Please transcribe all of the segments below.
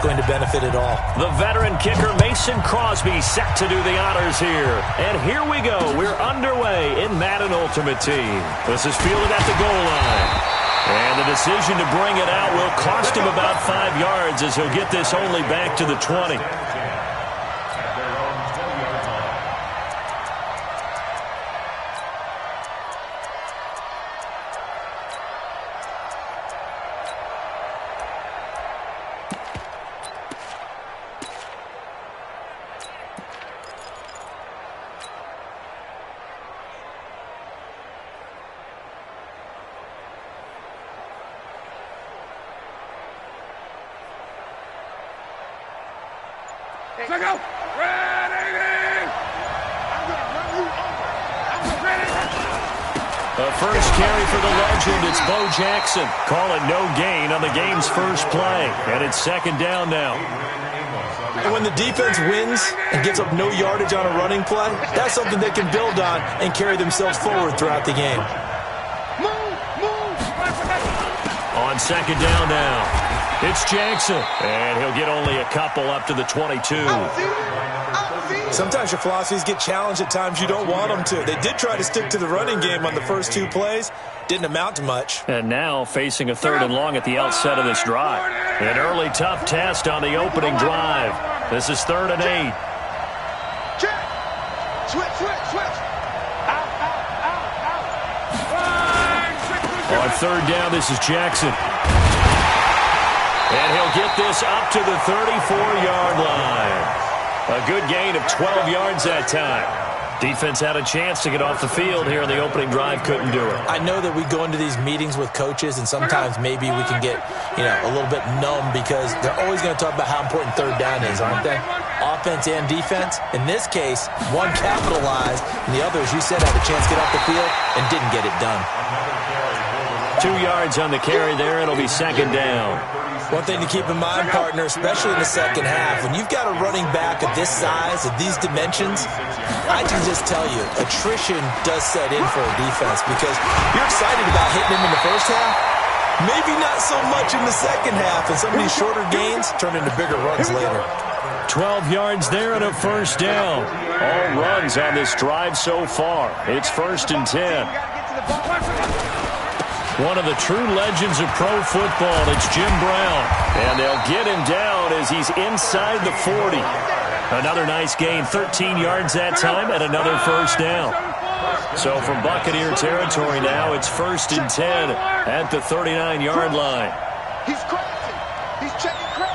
going to benefit at all. The veteran kicker Mason Crosby set to do the honors here. And here we go. We're underway in Madden Ultimate Team. This is fielded at the goal line. And the decision to bring it out will cost him about 5 yards as he'll get this only back to the 20. Check out. Ready. The first carry for the legend, it's Bo Jackson. Call it no gain on the game's first play. And it's second down now. And when the defense wins and gets up no yardage on a running play, that's something they can build on and carry themselves forward throughout the game. On second down now. It's Jackson, and he'll get only a couple up to the 22. Sometimes your philosophies get challenged at times you don't want them to. They did try to stick to the running game on the first 2 plays. Didn't amount to much. And now facing a 3rd and long at the outset of this drive. An early tough test on the opening drive. This is 3rd and 8. Switch. On 3rd down, this is Jackson. And he'll get this up to the 34-yard line. A good gain of 12 yards that time. Defense had a chance to get off the field here in the opening drive, couldn't do it. I know that we go into these meetings with coaches, and sometimes maybe we can get, a little bit numb because they're always going to talk about how important 3rd down is, aren't they? Offense and defense. In this case, one capitalized, and the other, as you said, had a chance to get off the field and didn't get it done. 2 yards on the carry there. It'll be second down. One thing to keep in mind, partner, especially in the second half, when you've got a running back of this size, of these dimensions, I can just tell you, attrition does set in for a defense because you're excited about hitting him in the first half, maybe not so much in the second half, and some of these shorter gains turn into bigger runs later. 12 yards there and a first down. All runs on this drive so far. It's 1st and 10. One of the true legends of pro football, it's Jim Brown. And they'll get him down as he's inside the 40. Another nice gain, 13 yards that time, and another first down. So from Buccaneer territory now, it's 1st and 10 at the 39-yard line. He's crazy. He's checking crazy.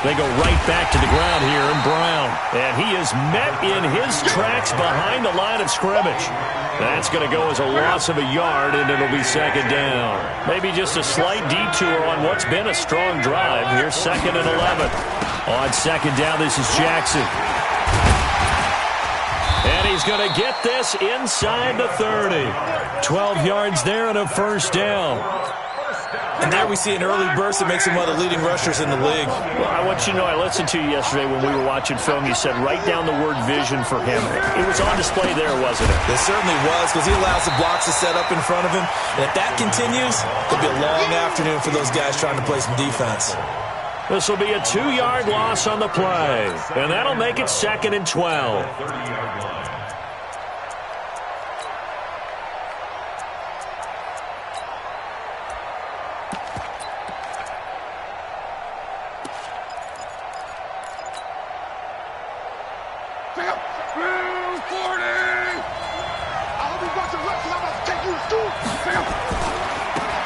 They go right back to the ground here in Brown. And he is met in his tracks behind the line of scrimmage. That's going to go as a loss of a yard, and it'll be second down. Maybe just a slight detour on what's been a strong drive. Here's 2nd and 11. On second down, this is Jackson. And he's going to get this inside the 30. 12 yards there and a first down. And there we see an early burst that makes him one of the leading rushers in the league. Well, I want you to know, I listened to you yesterday when we were watching film. You said write down the word vision for him. It was on display there, wasn't it? It certainly was, because he allows the blocks to set up in front of him. And if that continues, it'll be a long afternoon for those guys trying to play some defense. This will be a 2-yard loss on the play. And that'll make it 2nd and 12.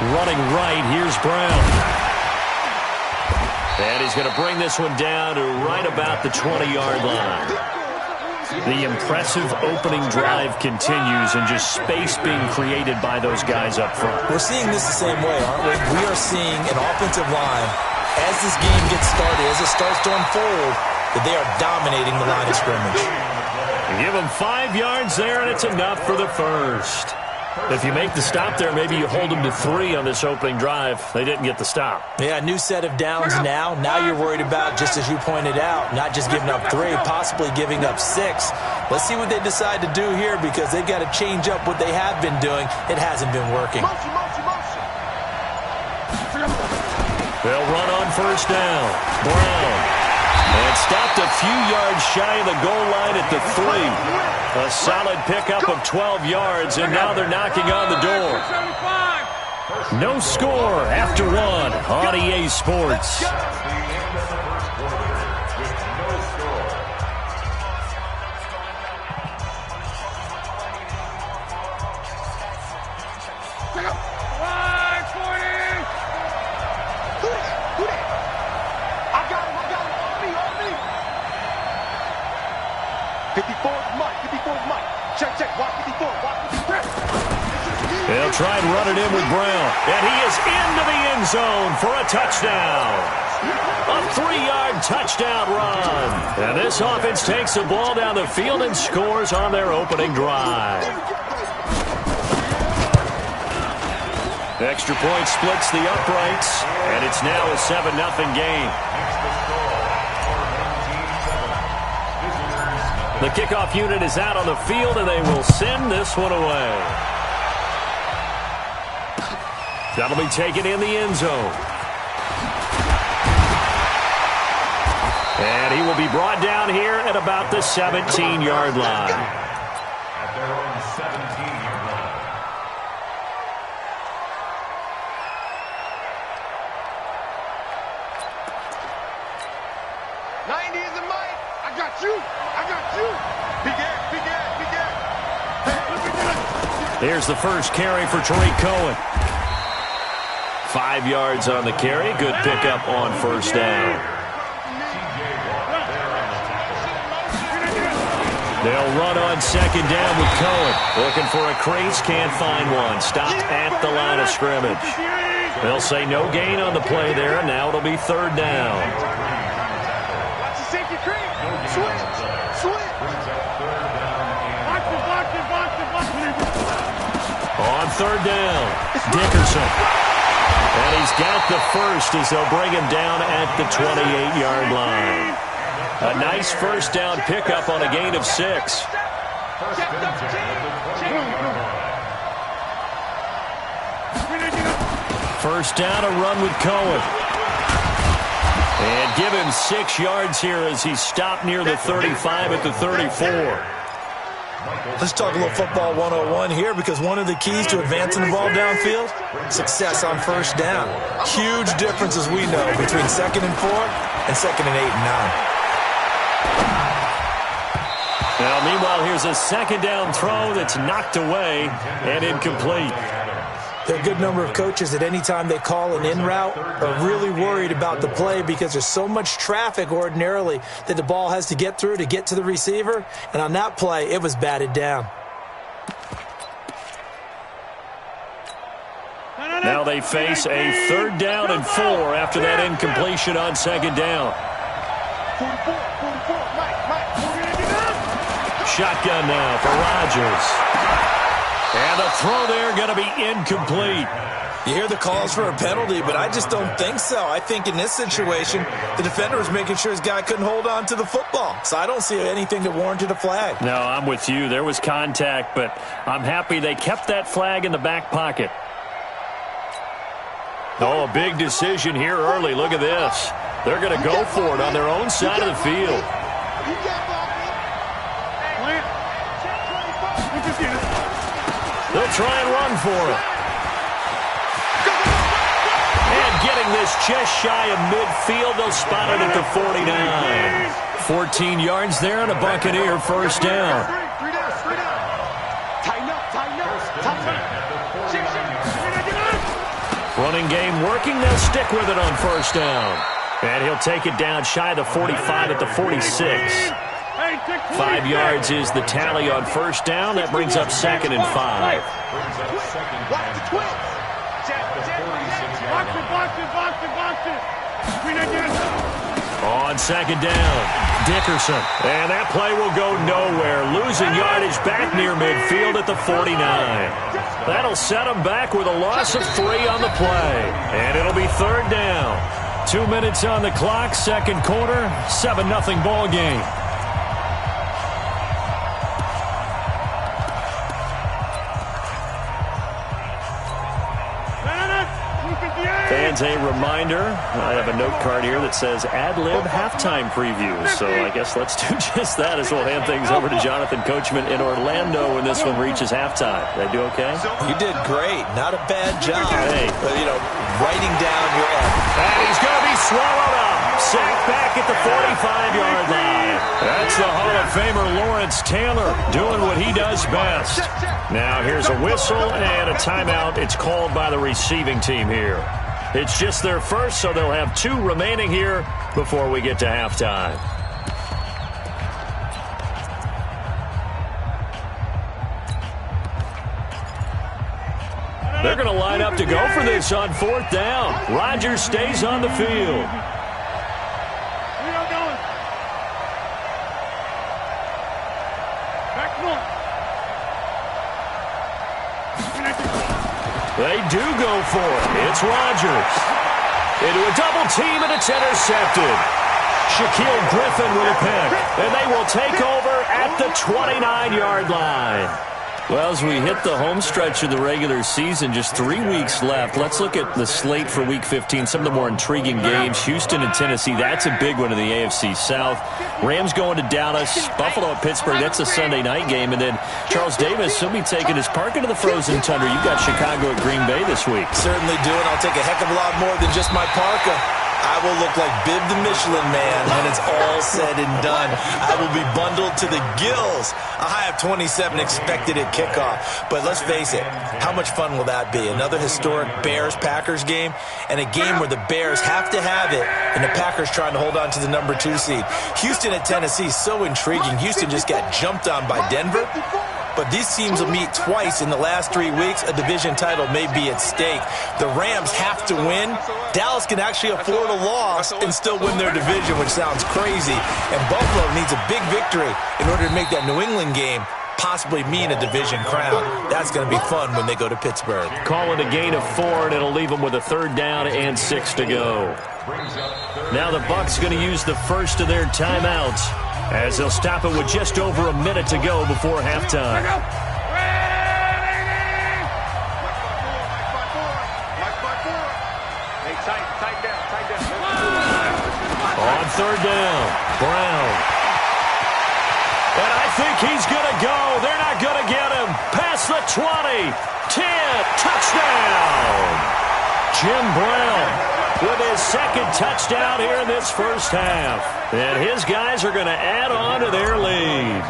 Running right, here's Brown. And he's going to bring this one down to right about the 20-yard line. The impressive opening drive continues and just space being created by those guys up front. We're seeing this the same way, aren't we? We are seeing an offensive line, as this game gets started, as it starts to unfold, that they are dominating the line of scrimmage. Give them 5 yards there, and it's enough for the first. If you make the stop there, maybe you hold them to 3 on this opening drive. They didn't get the stop. Yeah, new set of downs now. Now you're worried about, just as you pointed out, not just giving up 3, possibly giving up 6. Let's see what they decide to do here, because they've got to change up what they have been doing. It hasn't been working. They'll run on first down. Brown. And stopped a few yards shy of the goal line at the 3. A solid pickup of 12 yards, and now they're knocking on the door. No score after 1 on EA Sports. They'll try and run it in with Brown. And he is into the end zone for a touchdown. A 3-yard touchdown run. And this offense takes the ball down the field and scores on their opening drive. Extra point splits the uprights, and it's now a 7-0 game. The kickoff unit is out on the field, and they will send this one away. That'll be taken in the end zone. And he will be brought down here at about the 17-yard line. At their own 17-yard line. Here's the first carry for Tariq Cohen. 5 yards on the carry. Good pickup on first down. They'll run on second down with Cohen. Looking for a crease, can't find one. Stopped at the line of scrimmage. They'll say no gain on the play there, and now it'll be third down. Watch the safety creep. Switch. On third down, Dickerson. And he's got the first as they'll bring him down at the 28-yard line. A nice first down pickup on a gain of 6. First down, a run with Cohen. And give him 6 yards here as he's stopped near the 35 at the 34. Let's talk a little football 101 here, because one of the keys to advancing the ball downfield, success on first down. Huge difference, as we know, between 2nd and 4 and 2nd and 8 and 9. Now, meanwhile, here's a second down throw that's knocked away and incomplete. There are a good number of coaches at any time they call an in route are really worried about the play, because there's so much traffic ordinarily that the ball has to get through to get to the receiver. And on that play, it was batted down. Now they face a 3rd down and 4 after that incompletion on second down. Shotgun now for Rodgers. And the throw there going to be incomplete. You hear the calls for a penalty, but I just don't think so. I think in this situation, the defender was making sure his guy couldn't hold on to the football. So I don't see anything that warranted a flag. No, I'm with you. There was contact, but I'm happy they kept that flag in the back pocket. Oh, a big decision here early. Look at this. They're going to go for it on their own side of the field. They'll try and run for it. And getting this just shy of midfield, they'll spot it at the 49. 14 yards there and a Buccaneer first down. Running game working, they'll stick with it on first down. And he'll take it down shy of the 45 at the 46. 5 yards is the tally on first down. That brings up 2nd and 5. On second down, Dickerson. And that play will go nowhere. Losing yardage back near midfield at the 49. That'll set them back with a loss of 3 on the play. And it'll be third down. 2 minutes on the clock, second quarter, 7-0 ball game. And fans, a reminder. I have a note card here that says ad-lib halftime preview. So I guess let's do just that as we'll hand things over to Jonathan Coachman in Orlando when this one reaches halftime. They do okay? You did great. Not a bad job. Hey. But, writing down your effort. And he's going to be swallowed up. Sacked back at the 45-yard line. That's the Hall of Famer Lawrence Taylor doing what he does best. Now here's a whistle and a timeout. It's called by the receiving team here. It's just their first, so they'll have 2 remaining here before we get to halftime. They're going to line up to go for this on 4th down. Rodgers stays on the field. They do go for it. It's Rodgers. Into a double team, and it's intercepted. Shaquille Griffin with a pick. And they will take over at the 29-yard line. Well, as we hit the home stretch of the regular season, just 3 weeks left. Let's look at the slate for Week 15, some of the more intriguing games. Houston and Tennessee, that's a big one in the AFC South. Rams going to Dallas, Buffalo at Pittsburgh, that's a Sunday night game. And then Charles Davis, he'll be taking his park into the frozen tundra. You've got Chicago at Green Bay this week. Certainly do, and I'll take a heck of a lot more than just my parka. I will look like Bib the Michelin Man when it's all said and done. I will be bundled to the gills. A high of 27 expected at kickoff. But let's face it, how much fun will that be? Another historic Bears-Packers game, and a game where the Bears have to have it, and the Packers trying to hold on to the number 2 seed. Houston at Tennessee, so intriguing. Houston just got jumped on by Denver. But these teams will meet twice in the last 3 weeks. A division title may be at stake. The Rams have to win. Dallas can actually afford a loss and still win their division, which sounds crazy. And Buffalo needs a big victory in order to make that New England game possibly mean a division crown. That's going to be fun when they go to Pittsburgh. Call it a gain of 4, and it'll leave them with a 3rd down and 6 to go. Now the Bucs going to use the first of their timeouts, as they'll stop it with just over a minute to go before halftime. On 3rd down, Brown. And I think he's going to go. They're not going to get him. Past the 20, 10, touchdown. Jim Brown with his 2nd touchdown here in this first half. And his guys are going to add on to their lead.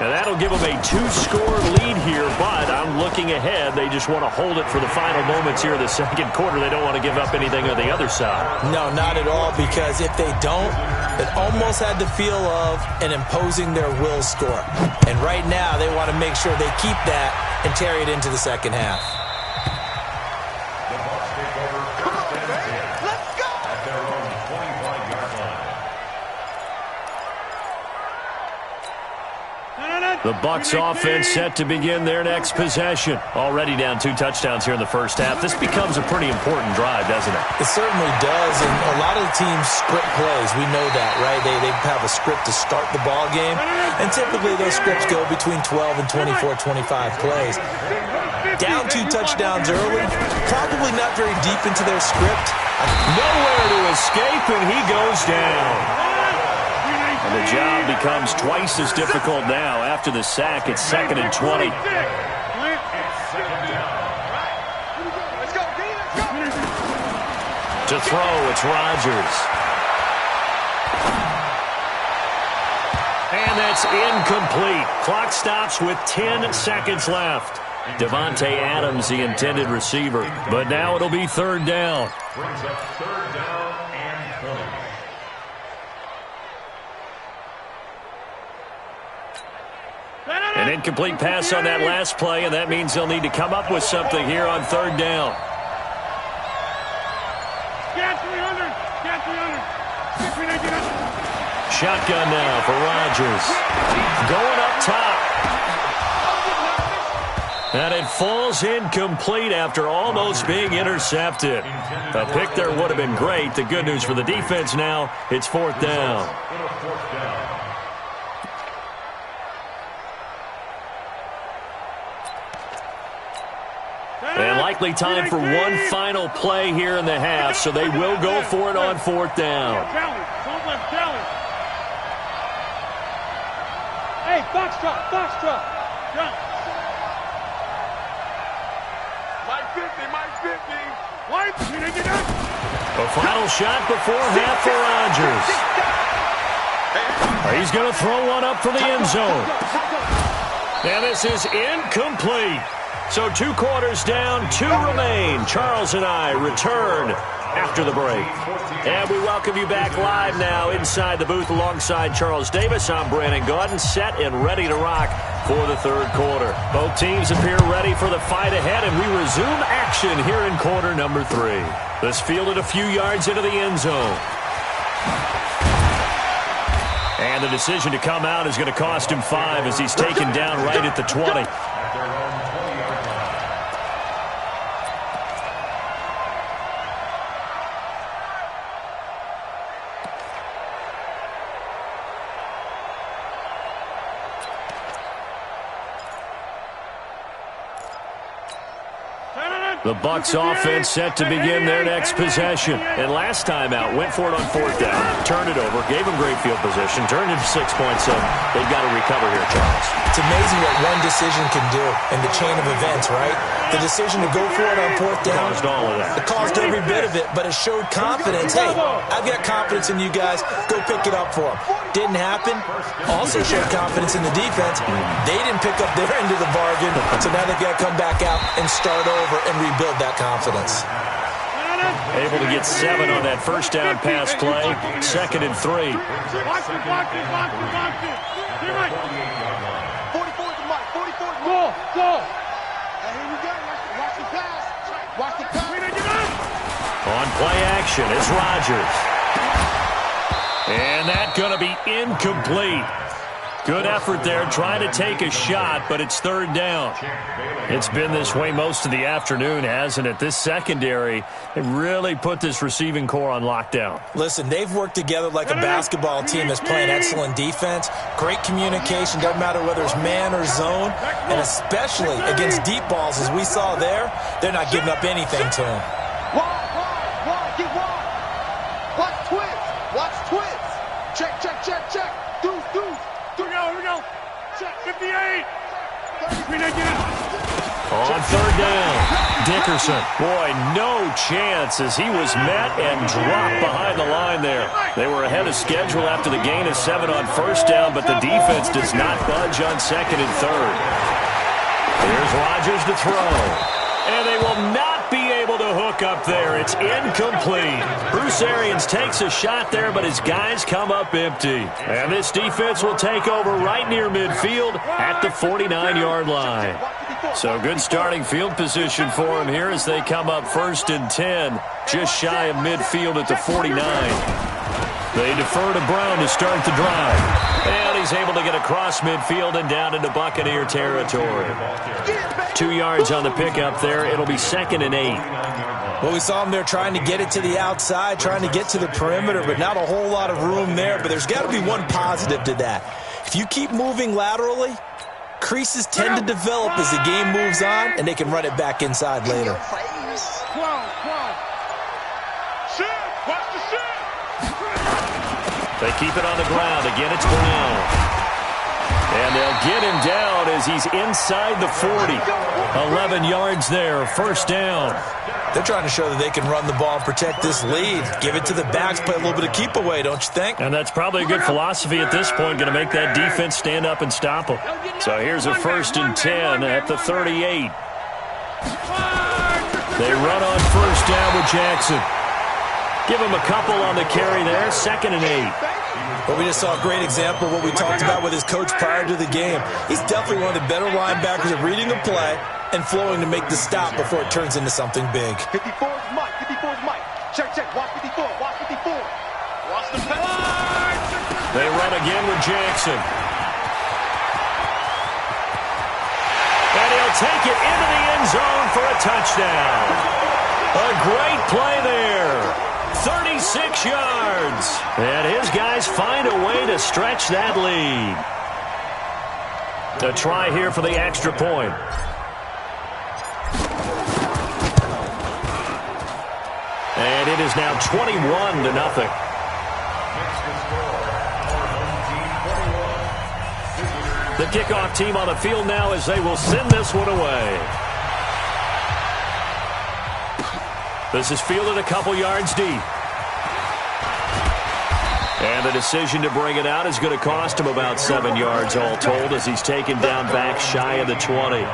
And that'll give them a 2-score lead here, but I'm looking ahead. They just want to hold it for the final moments here in the 2nd quarter. They don't want to give up anything on the other side. No, not at all, because if they don't, it almost had the feel of an imposing their will score. And right now, they want to make sure they keep that and carry it into the 2nd half. The Bucs offense set to begin their next possession. Already down 2 touchdowns here in the first half. This becomes a pretty important drive, doesn't it? It certainly does, and a lot of the teams script plays. We know that, right? They have a script to start the ball game, and typically those scripts go between 12 and 24, 25 plays. Down 2 touchdowns early, probably not very deep into their script. Nowhere to escape, and he goes down. And the job becomes twice as difficult now. After the sack, it's 2nd and 20. To throw, it's Rodgers. And that's incomplete. Clock stops with 10 seconds left. Devontae Adams, the intended receiver. But now it'll be 3rd down. Brings up 3rd down and 20. An incomplete pass on that last play, and that means they'll need to come up with something here on 3rd down. Shotgun now for Rodgers. Going up top. And it falls incomplete after almost being intercepted. A pick there would have been great. The good news for the defense now, it's 4th down. And likely time for one final play here in the half, so they will go for it on 4th down. Hey, box drop. Jump. Mike 50. A final shot before half for Rodgers. He's going to throw one up for the end zone. And this is incomplete. So 2 quarters down, 2 remain. Charles and I return after the break. And we welcome you back live now inside the booth alongside Charles Davis. I'm Brandon Gaudin, set and ready to rock for the 3rd quarter. Both teams appear ready for the fight ahead, and we resume action here in quarter number 3. This fielded a few yards into the end zone. And the decision to come out is going to cost him 5 as he's taken down right at the 20. The Bucs offense set to begin their next possession. And last time out, went for it on 4th down, turned it over, gave them great field position, turned it to 6 points. So they've got to recover here, Charles. It's amazing what one decision can do in the chain of events, right? The decision to go for it on 4th down. Caused all of that. It caused every bit of it, but it showed confidence. Hey, I've got confidence in you guys. Go pick it up for them. Didn't happen. Also showed confidence in the defense. They didn't pick up their end of the bargain, so now they've got to come back out and start over and rebuild that confidence. Able to get 7 on that first down pass play. 2nd and 3. On play action, it's Rodgers. And that's going to be incomplete. Good effort there, trying to take a shot, but it's 3rd down. It's been this way most of the afternoon, hasn't it? This secondary, it really put this receiving core on lockdown. Listen, they've worked together like a basketball team that's playing excellent defense. Great communication, doesn't matter whether it's man or zone, and especially against deep balls, as we saw there, they're not giving up anything to them. Watch twins. Check. Deuce. Here we go. Check, 58. On 3rd down, Dickerson. Boy, no chance as he was met and dropped behind the line there. They were ahead of schedule after the gain of 7 on 1st down, but the defense does not budge on 2nd and 3rd. Here's Rodgers to throw. And they will not be able to hook up there. It's incomplete. Bruce Arians takes a shot there, but his guys come up empty. And this defense will take over right near midfield at the 49-yard line. So good starting field position for him here as they come up 1st and 10, just shy of midfield at the 49. They defer to Brown to start the drive. And he's able to get across midfield and down into Buccaneer territory. 2 yards on the pickup there. It'll be 2nd and 8. Well, we saw him there trying to get it to the outside, trying to get to the perimeter, but not a whole lot of room there. But there's got to be one positive to that. If you keep moving laterally, creases tend to develop as the game moves on, and they can run it back inside later. They keep it on the ground. Again, it's Brown. And they'll get him down as he's inside the 40. 11 yards there, 1st down. They're trying to show that they can run the ball and protect this lead. Give it to the backs, play a little bit of keep away, don't you think? And that's probably a good philosophy at this point, going to make that defense stand up and stop them. So here's a 1st and 10 at the 38. They run on 1st down with Jackson. Give him a couple on the carry there, 2nd and 8. Well, we just saw a great example of what we talked about with his coach prior to the game. He's definitely one of the better linebackers at reading the play and flowing to make the stop before it turns into something big. 54 is Mike. Check. Watch 54. Watch the pass. They run again with Jackson. And he'll take it into the end zone for a touchdown. A great play there. 36 yards. And his guys find a way to stretch that lead. A try here for the extra point. It is now 21-0. The kickoff team on the field now as they will send this one away. This is fielded a couple yards deep. And the decision to bring it out is going to cost him about 7 yards all told as he's taken down back shy of the 20.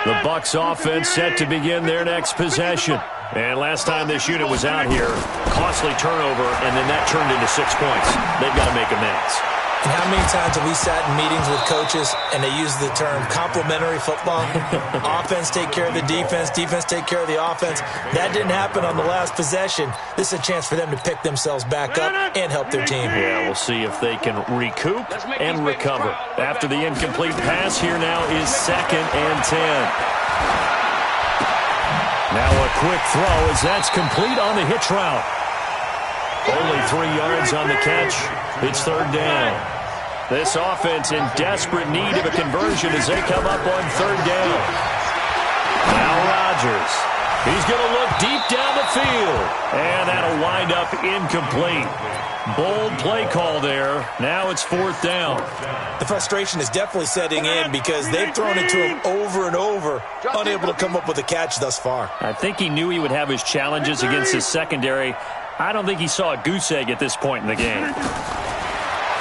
The Bucs offense set to begin their next possession. And last time this unit was out here, costly turnover, and then that turned into 6 points. They've got to make amends. And how many times have we sat in meetings with coaches and they use the term complementary football? Offense take care of the defense, defense take care of the offense. That didn't happen on the last possession. This is a chance for them to pick themselves back up and help their team. Yeah, we'll see if they can recoup and recover. After the incomplete pass, here now is 2nd and 10. Now a quick throw as that's complete on the hitch route. Only 3 yards on the catch. It's 3rd down. This offense in desperate need of a conversion as they come up on 3rd down. Now Rodgers. He's going to look deep down the field. And that'll wind up incomplete. Bold play call there. Now it's 4th down. The frustration is definitely setting in because they've thrown it to him over and over, unable to come up with a catch thus far. I think he knew he would have his challenges against his secondary. I don't think he saw a goose egg at this point in the game.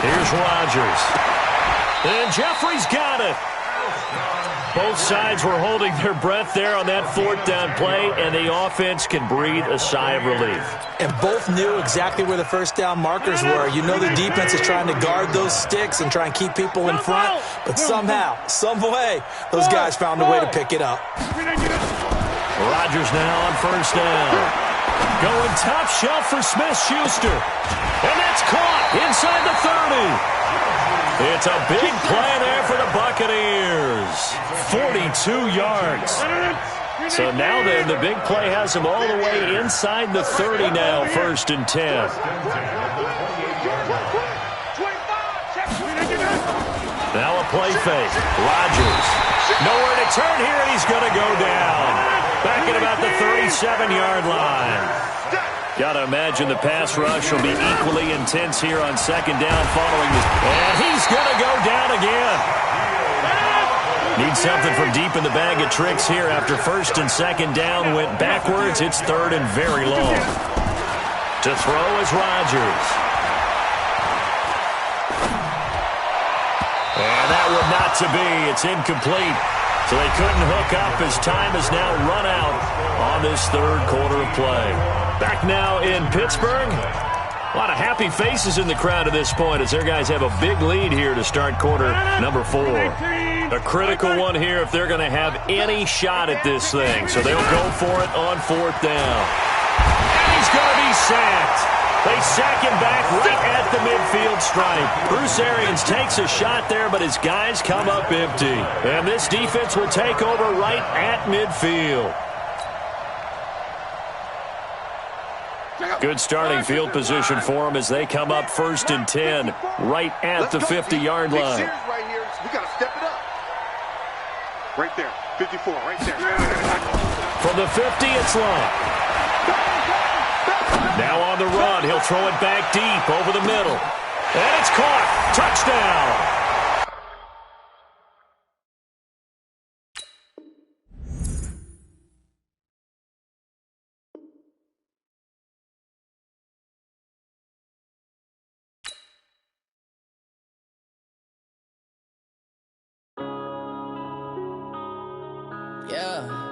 Here's Rodgers. And Jeffrey's got it. Both sides were holding their breath there on that 4th down play, and the offense can breathe a sigh of relief. And both knew exactly where the 1st down markers were. You know the defense is trying to guard those sticks and try and keep people in front, but somehow, some way, those guys found a way to pick it up. Rodgers now on 1st down. Going top shelf for Smith-Schuster. And that's caught inside the 30. It's a big play there for the Buccaneers. 42 yards. So now then, the big play has him all the way inside the 30 now, 1st and 10. Now a play fake. Rodgers. Nowhere to turn here, and he's going to go down. Back at about the 37-yard line. Got to imagine the pass rush will be equally intense here on 2nd down following this. And he's going to go down again. Needs something from deep in the bag of tricks here after 1st and 2nd down went backwards. It's 3rd and very long. To throw is Rodgers. And that would not to be. It's incomplete. So they couldn't hook up as time has now run out on this 3rd quarter of play. Back now in Pittsburgh. A lot of happy faces in the crowd at this point as their guys have a big lead here to start quarter number 4. A critical one here if they're going to have any shot at this thing. So they'll go for it on 4th down. And he's going to be sacked. They sack him back right at the midfield stripe. Bruce Arians takes a shot there, but his guys come up empty. And this defense will take over right at midfield. Good starting field position for them as they come up 1st and 10 right at the 50-yard line. Right here. We got to step it up. Right there. 54, right there. From the 50, it's long. Now on the run, he'll throw it back deep over the middle. And it's caught. Touchdown. Yeah.